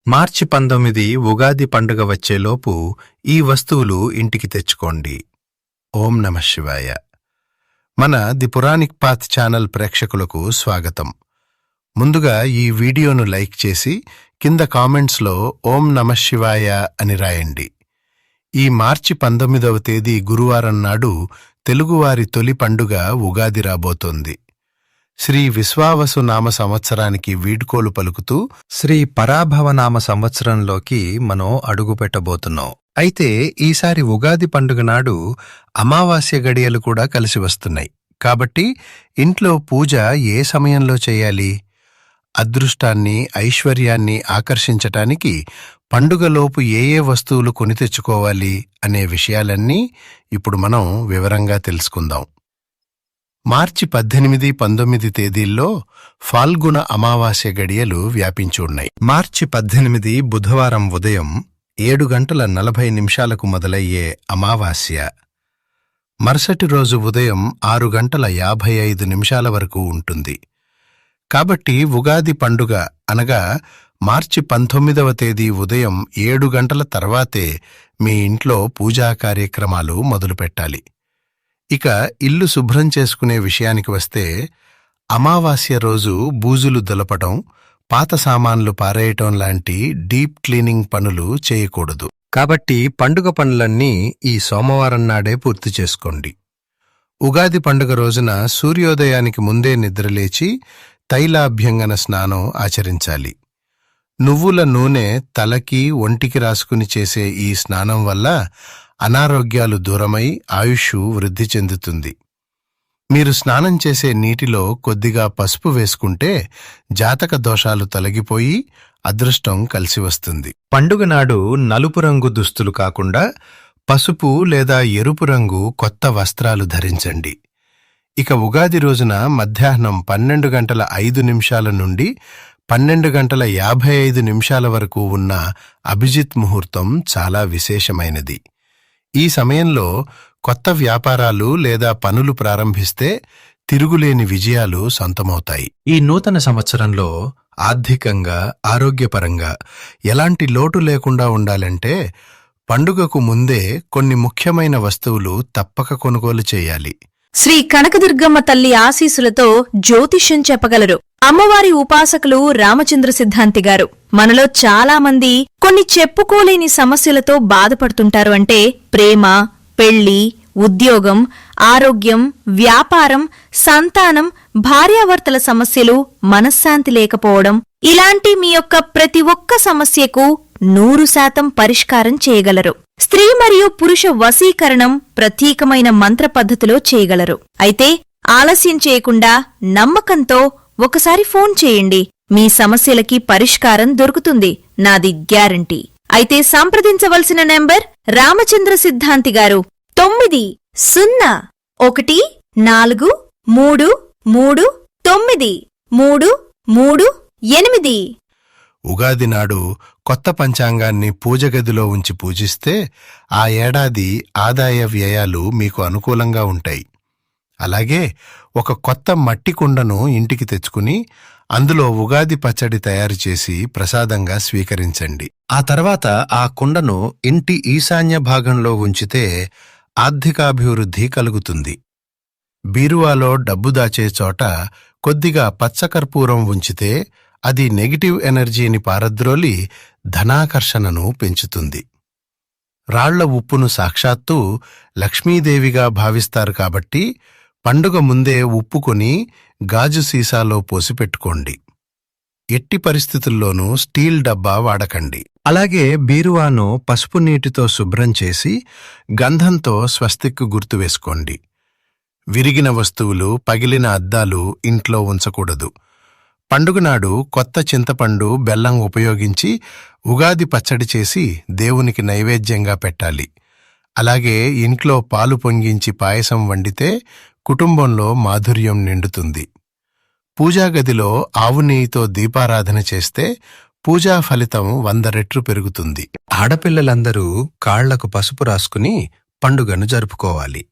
మార్చి 19 ఉగాది పండుగ వచ్చేలోపు ఈ వస్తువులు ఇంటికి తెచ్చుకోండి. ఓం నమః శివాయ. మన ది పురాణిక్ పాత్ ఛానల్ ప్రేక్షకులకు స్వాగతం. ముందుగా ఈ వీడియోను లైక్ చేసి కింద కామెంట్స్లో ఓం నమః శివాయ అని రాయండి. ఈ మార్చి 19వ తేదీ గురువారం నాడు తెలుగువారి తొలి పండుగ ఉగాది రాబోతోంది. శ్రీ విశ్వావసు నామ సంవత్సరానికి వీడ్కోలు పలుకుతూ శ్రీ పరాభవనామ సంవత్సరంలోకి మనం అడుగుపెట్టబోతున్నాం. అయితే ఈసారి ఉగాది పండుగ నాడు అమావాస్య గడియలు కూడా కలిసి వస్తున్నాయి. కాబట్టి ఇంట్లో పూజ ఏ సమయంలో చేయాలి? అదృష్టాన్ని, ఐశ్వర్యాన్ని ఆకర్షించటానికి పండుగలోపు ఏ వస్తువులు కొని తెచ్చుకోవాలి అనే విషయాలన్నీ ఇప్పుడు మనం వివరంగా తెలుసుకుందాం. మార్చి 18, 19 తేదీల్లో ఫాల్గుణ అమావాస్య గడియలు వ్యాపించున్నాయి. మార్చి 18 బుధవారం ఉదయం 7:40 మొదలయ్యే అమావాస్య మరుసటి రోజు ఉదయం 6:55 వరకు ఉంటుంది. కాబట్టి ఉగాది పండుగ అనగా మార్చి 19వ తేదీ ఉదయం 7 గంటల తర్వాతే మీ ఇంట్లో పూజా కార్యక్రమాలు మొదలుపెట్టాలి. ఇక ఇల్లు శుభ్రం చేసుకునే విషయానికి వస్తే అమావాస్య రోజు బూజులు దులపడం, పాత సామాన్లు పారేయటం లాంటి డీప్ క్లీనింగ్ పనులు చేయకూడదు. కాబట్టి పండుగ పనులన్నీ ఈ సోమవారం నాడే పూర్తి చేసుకోండి. ఉగాది పండుగ రోజున సూర్యోదయానికి ముందే నిద్రలేచి తైలాభ్యంగన స్నానం ఆచరించాలి. నువ్వుల నూనె తలకి, ఒంటికి రాసుకుని చేసే ఈ స్నానం వల్ల అనారోగ్యాలు దూరమై ఆయుష్ వృద్ధి చెందుతుంది. మీరు స్నానం చేసే నీటిలో కొద్దిగా పసుపు వేసుకుంటే జాతక దోషాలు తొలగిపోయి అదృష్టం కలిసి వస్తుంది. పండుగ నాడు నలుపు రంగు దుస్తులు కాకుండా పసుపు లేదా ఎరుపు రంగు కొత్త వస్త్రాలు ధరించండి. ఇక ఉగాది రోజున మధ్యాహ్నం 12:05 నుండి 12:55 వరకు ఉన్న అభిజిత్ ముహూర్తం చాలా విశేషమైనది. ఈ సమయంలో కొత్త వ్యాపారాలు లేదా పనులు ప్రారంభిస్తే తిరుగులేని విజయాలు సొంతమవుతాయి. ఈ నూతన సంవత్సరంలో ఆర్థికంగా, ఆరోగ్యపరంగా ఎలాంటి లోటు లేకుండా ఉండాలంటే పండుగకు ముందే కొన్ని ముఖ్యమైన వస్తువులు తప్పక కొనుగోలు చేయాలి. శ్రీ కనకదుర్గమ్మ తల్లి ఆశీసులతో జ్యోతిష్యం చెప్పగలరు అమ్మవారి ఉపాసకులు రామచంద్ర సిద్ధాంతి గారు. మనలో చాలా మంది కొన్ని చెప్పుకోలేని సమస్యలతో బాధపడుతుంటారు. అంటే ప్రేమ, పెళ్లి, ఉద్యోగం, ఆరోగ్యం, వ్యాపారం, సంతానం, భార్యాభర్తల సమస్యలు, మనశ్శాంతి లేకపోవడం, ఇలాంటి మీ యొక్క ప్రతి ఒక్క సమస్యకు 100% పరిష్కారం చేయగలరు. స్త్రీ మరియు పురుష వశీకరణం ప్రత్యేకమైన మంత్ర పద్ధతిలో చేయగలరు. అయితే ఆలస్యం చేయకుండా నమ్మకంతో ఒకసారి ఫోన్ చేయండి. మీ సమస్యలకి పరిష్కారం దొరుకుతుంది, నాది గ్యారంటీ. అయితే సంప్రదించవలసిన నెంబర్ రామచంద్ర సిద్ధాంతి గారు 901433393338. ఉగాది నాడు కొత్త పంచాంగాన్ని పూజగదిలో ఉంచి పూజిస్తే ఆ ఏడాది ఆదాయ వ్యయాలు మీకు అనుకూలంగా ఉంటాయి. అలాగే ఒక కొత్త మట్టి కుండను ఇంటికి తెచ్చుకుని అందులో ఉగాది పచ్చడి తయారు చేసి ప్రసాదంగా స్వీకరించండి. ఆ తర్వాత ఆ కుండను ఇంటి ఈశాన్య భాగంలో ఉంచితే ఆర్థికాభివృద్ధి కలుగుతుంది. బీరువాలో డబ్బు దాచే చోట కొద్దిగా పచ్చకర్పూరం ఉంచితే అది నెగిటివ్ ఎనర్జీని పారద్రోలి ధనాకర్షణను పెంచుతుంది. రాళ్ల ఉప్పును సాక్షాత్తు లక్ష్మీదేవిగా భావిస్తారు. కాబట్టి పండుగ ముందే ఉప్పు కొని గాజు సీసాలో పోసిపెట్టుకోండి. ఎట్టి పరిస్థితుల్లోనూ స్టీల్ డబ్బా వాడకండి. అలాగే బీరువాను పసుపు నీటితో శుభ్రం చేసి గంధంతో స్వస్తిక్ గుర్తు వేసుకోండి. విరిగిన వస్తువులు, పగిలిన అద్దాలు ఇంట్లో ఉంచకూడదు. పండుగనాడు కొత్త చింతపండు, బెల్లం ఉపయోగించి ఉగాది పచ్చడి చేసి దేవునికి నైవేద్యంగా పెట్టాలి. అలాగే ఇంట్లో పాలు పొంగించి పాయసం వండితే కుటుంబంలో మాధుర్యం నిండుతుంది. పూజాగదిలో ఆవు నెయ్యితో దీపారాధన చేస్తే పూజా ఫలితం 100 రెట్లు పెరుగుతుంది. ఆడపిల్లలందరూ కాళ్లకు పసుపు రాసుకుని పండుగను జరుపుకోవాలి.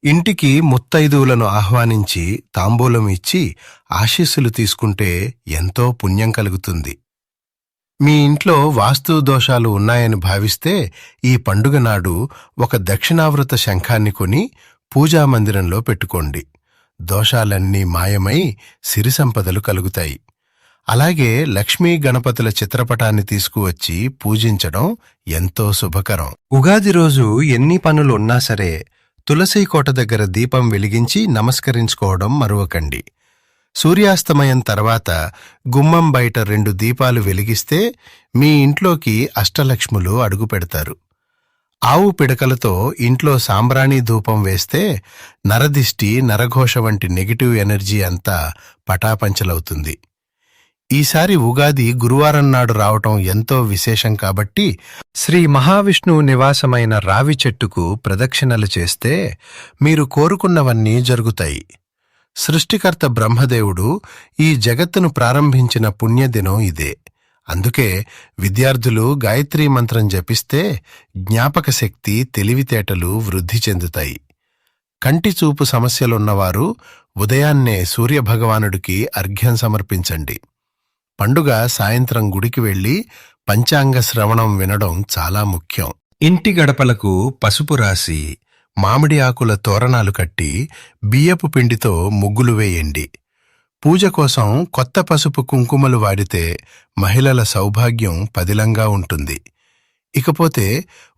ఇంటికి ముత్తైదువులను ఆహ్వానించి తాంబూలం ఇచ్చి ఆశీస్సులు తీసుకుంటే ఎంతో పుణ్యం కలుగుతుంది. మీ ఇంట్లో వాస్తు దోషాలు ఉన్నాయని భావిస్తే ఈ పండుగ నాడు ఒక దక్షిణావృత శంఖాన్ని కొని పూజామందిరంలో పెట్టుకోండి. దోషాలన్నీ మాయమై సిరి సంపదలు కలుగుతాయి. అలాగే లక్ష్మీ గణపతుల చిత్రపటాన్ని తీసుకువచ్చి పూజించడం ఎంతో శుభకరం. ఉగాది రోజు ఎన్ని పనులు ఉన్నా సరే తులసి కోట దగ్గర దీపం వెలిగించి నమస్కరించుకోవడం మరువకండి. సూర్యాస్తమయం తర్వాత గుమ్మం బయట 2 దీపాలు వెలిగిస్తే మీ ఇంట్లోకి అష్టలక్ష్ములు అడుగుపెడతారు. ఆవు పిడకలతో ఇంట్లో సాంబ్రాణి ధూపం వేస్తే నరదిష్టి, నరఘోష వంటి నెగిటివ్ ఎనర్జీ అంతా పటాపంచలవుతుంది. ఈసారి ఉగాది గురువారం నాడు రావటం ఎంతో విశేషం కాబట్టి శ్రీ మహావిష్ణువు నివాసమైన రావి చెట్టుకు ప్రదక్షిణలు చేస్తే మీరు కోరుకున్నవన్నీ జరుగుతాయి. సృష్టికర్త బ్రహ్మదేవుడు ఈ జగత్తును ప్రారంభించిన పుణ్యదినం ఇదే. అందుకే విద్యార్థులు గాయత్రీ మంత్రం జపిస్తే జ్ఞాపక శక్తి, తెలివితేటలు వృద్ధి చెందుతాయి. కంటి చూపు సమస్యలున్నవారు ఉదయాన్నే సూర్యభగవానుడికి అర్ఘ్యం సమర్పించండి. పండుగ సాయంత్రం గుడికి వెళ్లి పంచాంగ శ్రవణం వినడం చాలా ముఖ్యం. ఇంటి గడపలకు పసుపు రాసి మామిడి ఆకుల తోరణాలు కట్టి బియ్యపు పిండితో ముగ్గులు వేయండి. పూజ కోసం కొత్త పసుపు కుంకుమలు వాడితే మహిళల సౌభాగ్యం పదిలంగా ఉంటుంది. ఇకపోతే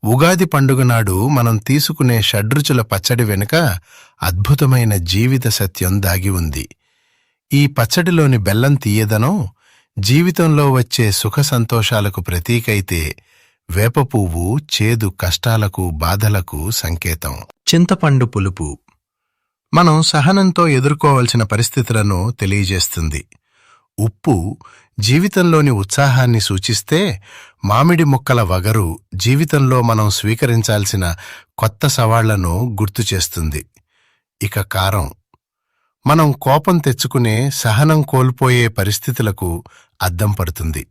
ఉగాది పండుగ నాడు మనం తీసుకునే షడ్రుచుల పచ్చడి వెనుక అద్భుతమైన జీవిత సత్యం దాగి ఉంది. ఈ పచ్చడిలోని బెల్లం తీయదనం జీవితంలో వచ్చే సుఖ సంతోషాలకు ప్రతీకైతే, వేప పువ్వు చేదు కష్టాలకు, బాధలకు సంకేతం. చింతపండు పులుపు మనం సహనంతో ఎదుర్కోవలసిన పరిస్థితులను తెలియజేస్తుంది. ఉప్పు జీవితంలోని ఉత్సాహాన్ని సూచిస్తే, మామిడి ముక్కల వగరు జీవితంలో మనం స్వీకరించాల్సిన కొత్త సవాళ్లను గుర్తు చేస్తుంది. ఇక కారం మనం కోపం తెచ్చుకునే, సహనం కోల్పోయే పరిస్థితులకు అద్దం పడుతుంది.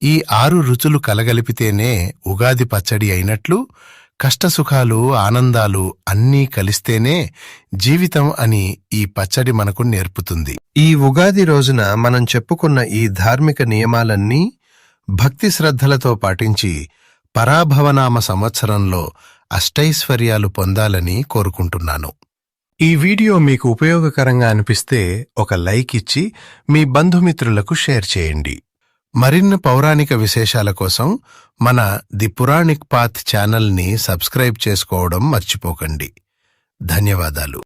ఈ 6 రుచులు కలగలిపితేనే ఉగాది పచ్చడి అయినట్లు, కష్టసుఖాలు, ఆనందాలు అన్నీ కలిస్తేనే జీవితం అని ఈ పచ్చడి మనకు నేర్పుతుంది. ఈ ఉగాది రోజున మనం చెప్పుకున్న ఈ ధార్మిక నియమాలన్నీ భక్తి శ్రద్ధలతో పాటించి పరాభవనామ సంవత్సరంలో అష్టైశ్వర్యాలు పొందాలని కోరుకుంటున్నాను. ఈ వీడియో మీకు ఉపయోగకరంగా అనిపిస్తే ఒక లైక్ ఇచ్చి మీ బంధుమిత్రులకు షేర్ చేయండి. మరిన్ని పౌరాణిక విశేషాల కోసం మన ది పురాణిక్ పాత్ ఛానల్ని సబ్స్క్రైబ్ చేసుకోవడం మర్చిపోకండి. ధన్యవాదాలు.